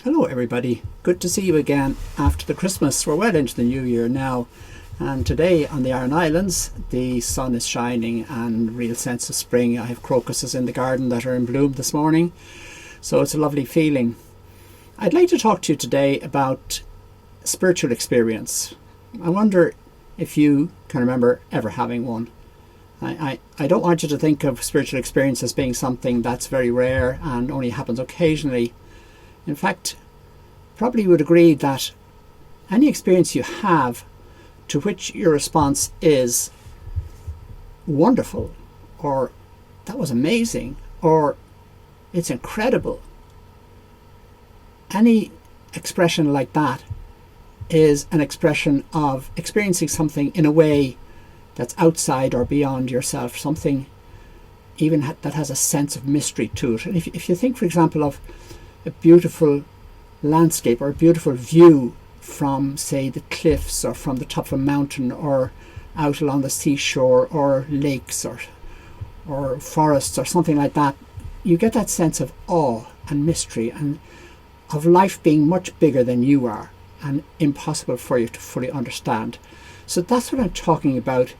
Hello everybody, good to see you again after the Christmas. We're well into the new year now, and today on the Aran Islands the sun is shining and real sense of spring. I have crocuses in the garden that are in bloom this morning, so it's a lovely feeling. I'd like to talk to you today about spiritual experience. I wonder if you can remember ever having one. I don't want you to think of spiritual experience as being something that's very rare and only happens occasionally. In fact, probably you would agree that any experience you have to which your response is wonderful, or that was amazing, or it's incredible, any expression like that is an expression of experiencing something in a way that's outside or beyond yourself, something even that has a sense of mystery to it. And if you think, for example, of a beautiful landscape or a beautiful view from, say, the cliffs or from the top of a mountain or out along the seashore or lakes or forests or something like that, you get that sense of awe and mystery and of life being much bigger than you are and impossible for you to fully understand. So that's what I'm talking about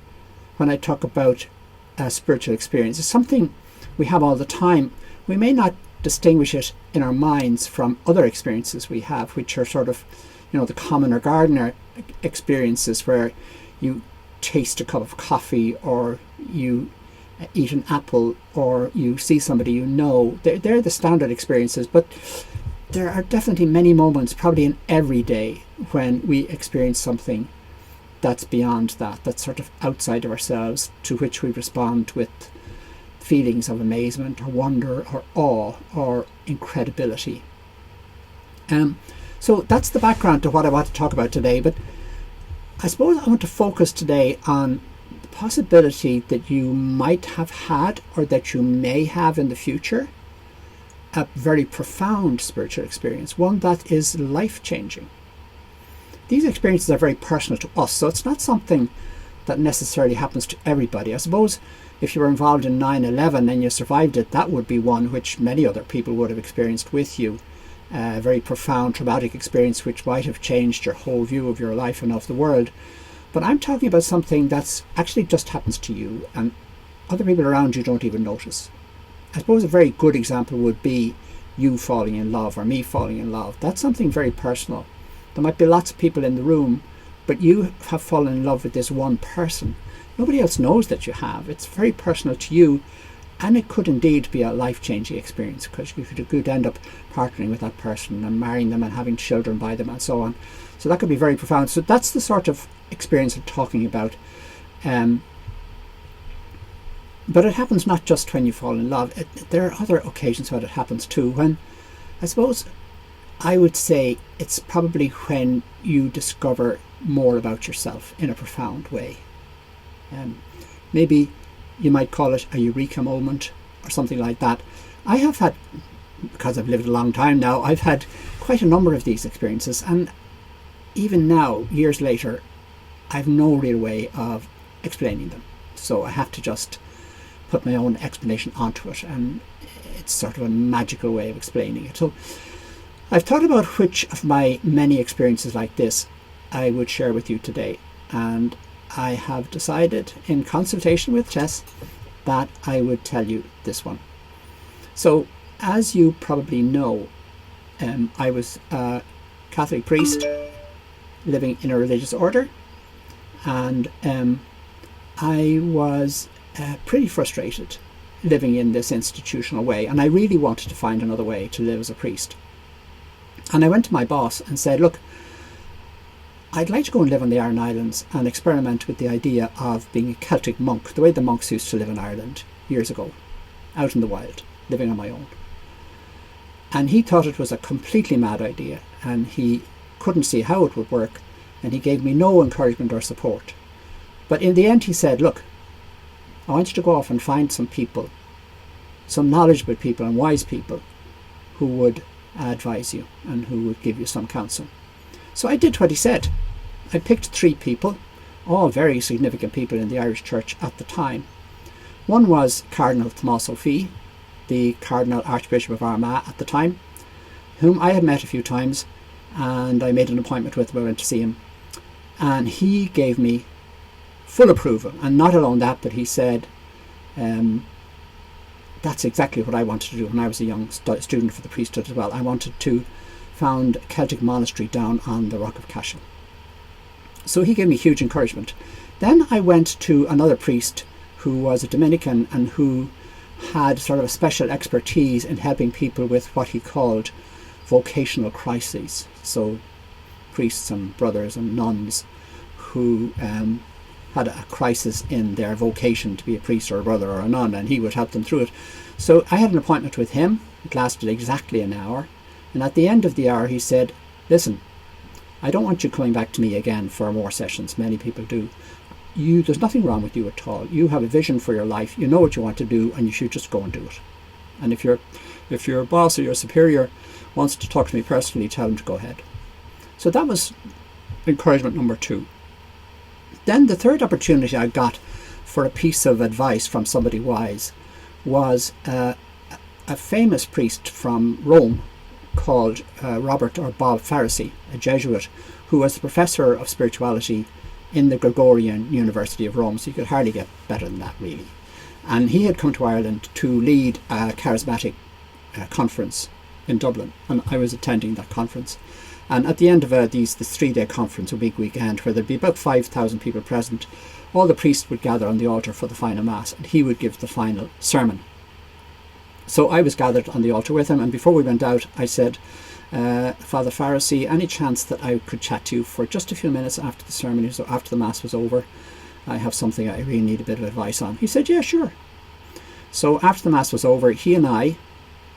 when I talk about spiritual experience. It's something we have all the time. We may not distinguish it in our minds from other experiences we have, which are sort of, the common or gardener experiences where you taste a cup of coffee or you eat an apple or you see somebody you know. They're the standard experiences, but there are definitely many moments, probably in every day, when we experience something that's beyond that, that's sort of outside of ourselves, to which we respond with feelings of amazement or wonder or awe or incredibility. So that's the background to what I want to talk about today, but I suppose I want to focus today on the possibility that you might have had or that you may have in the future a very profound spiritual experience, one that is life-changing. These experiences are very personal to us, so it's not something that necessarily happens to everybody. I suppose if you were involved in 9/11 and you survived it, that would be one which many other people would have experienced with you. A very profound traumatic experience which might have changed your whole view of your life and of the world. But I'm talking about something that's actually just happens to you and other people around you don't even notice. I suppose a very good example would be you falling in love or me falling in love. That's something very personal. There might be lots of people in the room, but you have fallen in love with this one person. Nobody else knows that you have. It's very personal to you, and it could indeed be a life-changing experience because you could end up partnering with that person and marrying them and having children by them and so on. So that could be very profound. So that's the sort of experience I'm talking about. But it happens not just when you fall in love. There are other occasions when it happens too. When, I suppose, I would say it's probably when you discover more about yourself in a profound way. Maybe you might call it a eureka moment or something like that. I have had, because I've lived a long time now, I've had quite a number of these experiences, and even now, years later, I've no real way of explaining them. So I have to just put my own explanation onto it, and it's sort of a magical way of explaining it. So I've thought about which of my many experiences like this I would share with you today, and I have decided, in consultation with Tess, that I would tell you this one. So, as you probably know, I was a Catholic priest living in a religious order, and I was pretty frustrated living in this institutional way, and I really wanted to find another way to live as a priest. And I went to my boss and said, look, I'd like to go and live on the Aran Islands and experiment with the idea of being a Celtic monk, the way the monks used to live in Ireland years ago, out in the wild, living on my own. And he thought it was a completely mad idea, and he couldn't see how it would work, and he gave me no encouragement or support. But in the end he said, look, I want you to go off and find some people, some knowledgeable people and wise people who would advise you and who would give you some counsel. So I did what he said. I picked 3 people, all very significant people in the Irish Church at the time. One was Cardinal Tomás Ó Fí, the Cardinal Archbishop of Armagh at the time. whom I had met a few times, and I made an appointment with him. I went to see him, and he gave me full approval. And not alone that, but he said, that's exactly what I wanted to do when I was a young student for the priesthood as well. I wanted to found a Celtic monastery down on the Rock of Cashel. So he gave me huge encouragement. Then I went to another priest who was a Dominican and who had sort of a special expertise in helping people with what he called vocational crises. So priests and brothers and nuns who had a crisis in their vocation to be a priest or a brother or a nun, and he would help them through it. So I had an appointment with him. It lasted exactly an hour, and at the end of the hour he said, listen, I don't want you coming back to me again for more sessions. Many people do. There's nothing wrong with you at all. You have a vision for your life. You know what you want to do, and you should just go and do it. And if your boss or your superior wants to talk to me personally, tell them to go ahead. So that was encouragement number 2. Then the third opportunity I got for a piece of advice from somebody wise was a famous priest from Rome called Robert or Bob Pharisee, a Jesuit, who was the professor of spirituality in the Gregorian University of Rome. So you could hardly get better than that, really. And he had come to Ireland to lead a charismatic conference in Dublin, and I was attending that conference. And at the end of this 3-day conference, a big weekend, where there'd be about 5,000 people present, all the priests would gather on the altar for the final mass, and he would give the final sermon. So I was gathered on the altar with him, and before we went out, I said, Father Pharisee, any chance that I could chat to you for just a few minutes after the sermon, so after the mass was over? I have something I really need a bit of advice on. He said, yeah, sure. So after the mass was over, he and I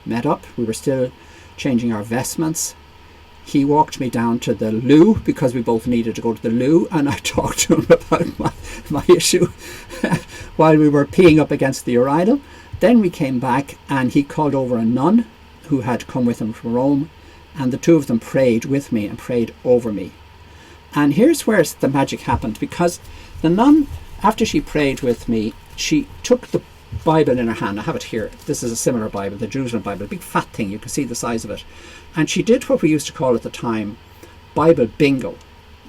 met up. We were still changing our vestments. He walked me down to the loo, because we both needed to go to the loo, and I talked to him about my issue while we were peeing up against the urinal. Then we came back, and he called over a nun who had come with him from Rome, and the two of them prayed with me and prayed over me. And here's where the magic happened, because the nun, after she prayed with me, she took the Bible in her hand. I have it here. This is a similar Bible, the Jerusalem Bible, a big fat thing. You can see the size of it. And she did what we used to call at the time Bible bingo,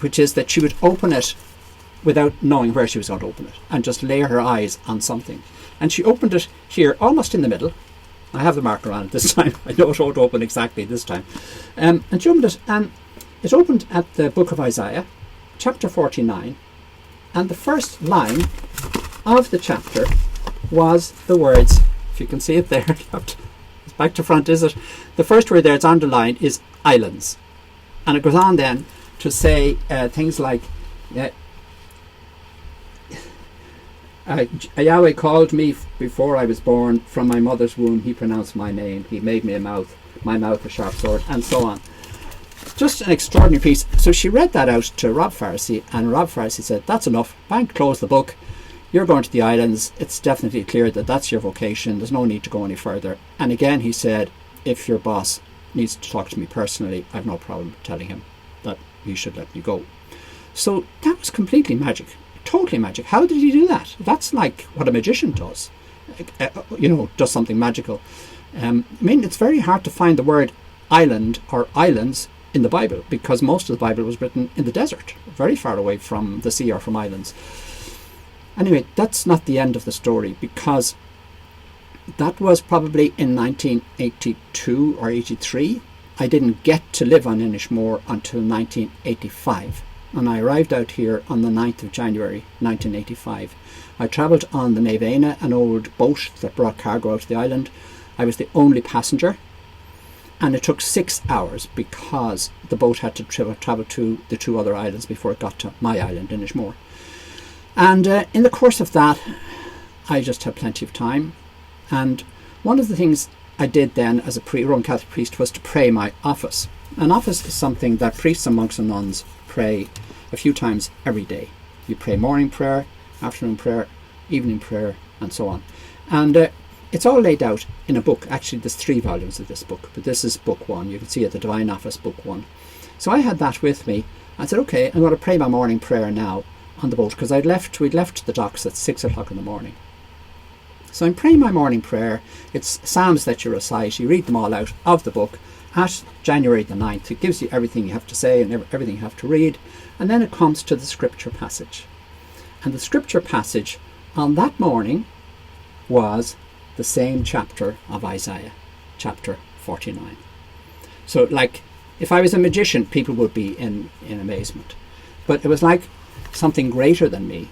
which is that she would open it without knowing where she was going to open it and just lay her eyes on something. And she opened it here, almost in the middle. I have the marker on it this time. I know it won't open exactly this time. And she opened it, and it opened at the book of Isaiah, chapter 49. And the first line of the chapter was the words, if you can see it there, it's back to front, is it? The first word there, it's underlined, is islands. And it goes on then to say things like, Yahweh called me before I was born. From my mother's womb, he pronounced my name. He made me my mouth a sharp sword, and so on. Just an extraordinary piece. So she read that out to Rob Pharisee, and Rob Pharisee said, that's enough. Bang, close the book. You're going to the islands. It's definitely clear that that's your vocation. There's no need to go any further. And again, he said, if your boss needs to talk to me personally, I've no problem telling him that he should let me go. So that was completely magic. Totally magic. How did he do that? That's like what a magician does. Does something magical. It's very hard to find the word island or islands in the Bible, because most of the Bible was written in the desert, very far away from the sea or from islands. Anyway, that's not the end of the story, because that was probably in 1982 or 83. I didn't get to live on Inishmore until 1985, and I arrived out here on the 9th of January 1985. I travelled on the Nevena, an old boat that brought cargo out to the island. I was the only passenger, and it took 6 hours because the boat had to travel to the 2 other islands before it got to my island, Inishmore. And in the course of that, I just had plenty of time. And one of the things I did then as a Roman Catholic priest was to pray my office. An office is something that priests and monks and nuns pray a few times every day. You pray morning prayer, afternoon prayer, evening prayer, and so on. And it's all laid out in a book. Actually, there's 3 volumes of this book, but this is book 1. You can see it, the Divine Office, book 1. So I had that with me. I said, okay, I'm going to pray my morning prayer now on the boat, because we'd left the docks at 6 o'clock in the morning. So I'm praying my morning prayer. It's psalms that you recite. You read them all out of the book, at January the 9th. It gives you everything you have to say and everything you have to read. And then it comes to the scripture passage. And the scripture passage on that morning was the same chapter of Isaiah, chapter 49. So like, if I was a magician, people would be in amazement. But it was like something greater than me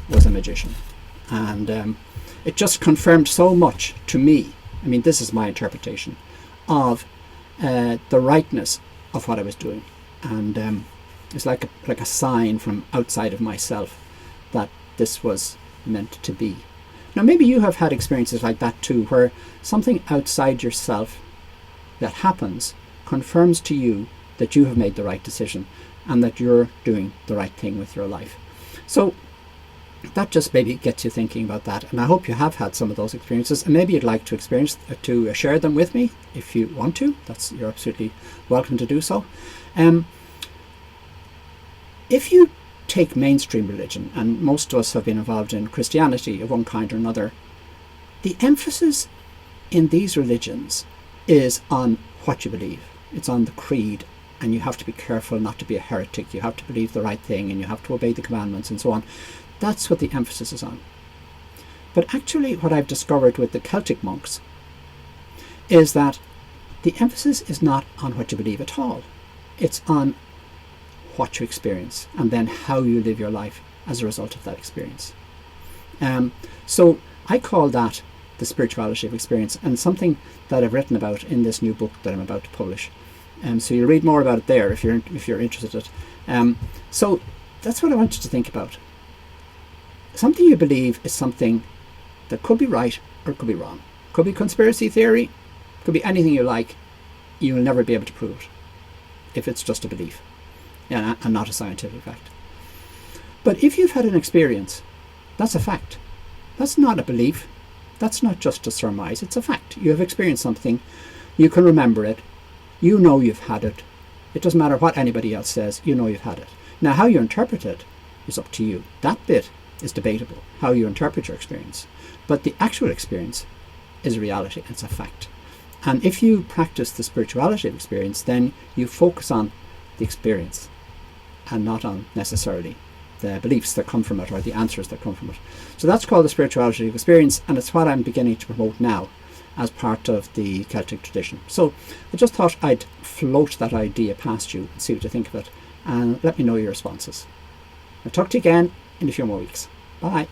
was a magician. And it just confirmed so much to me. I mean, this is my interpretation of the rightness of what I was doing. And it's like a sign from outside of myself that this was meant to be. Now, maybe you have had experiences like that too, where something outside yourself that happens confirms to you that you have made the right decision and that you're doing the right thing with your life. So that just maybe gets you thinking about that. And I hope you have had some of those experiences, and maybe you'd like to share them with me if you want to. You're absolutely welcome to do so. If you take mainstream religion, and most of us have been involved in Christianity of one kind or another, the emphasis in these religions is on what you believe. It's on the creed, and you have to be careful not to be a heretic. You have to believe the right thing, and you have to obey the commandments and so on. That's what the emphasis is on. But actually what I've discovered with the Celtic monks is that the emphasis is not on what you believe at all. It's on what you experience and then how you live your life as a result of that experience. So I call that the spirituality of experience, and something that I've written about in this new book that I'm about to publish. So you'll read more about it there if you're interested. So that's what I want you to think about. Something you believe is something that could be right or could be wrong. Could be conspiracy theory, could be anything you like. You'll never be able to prove it if it's just a belief and not a scientific fact. But if you've had an experience, that's a fact. That's not a belief. That's not just a surmise. It's a fact. You have experienced something. You can remember it. You know you've had it. It doesn't matter what anybody else says. You know you've had it. Now, how you interpret it is up to you. That bit is debatable, how you interpret your experience. But the actual experience is reality. It's a fact. And if you practice the spirituality of experience, then you focus on the experience and not on necessarily the beliefs that come from it or the answers that come from it. So that's called the spirituality of experience, and it's what I'm beginning to promote now as part of the Celtic tradition. So I just thought I'd float that idea past you and see what you think of it, and let me know your responses. I'll talk to you again in a few more weeks. Bye.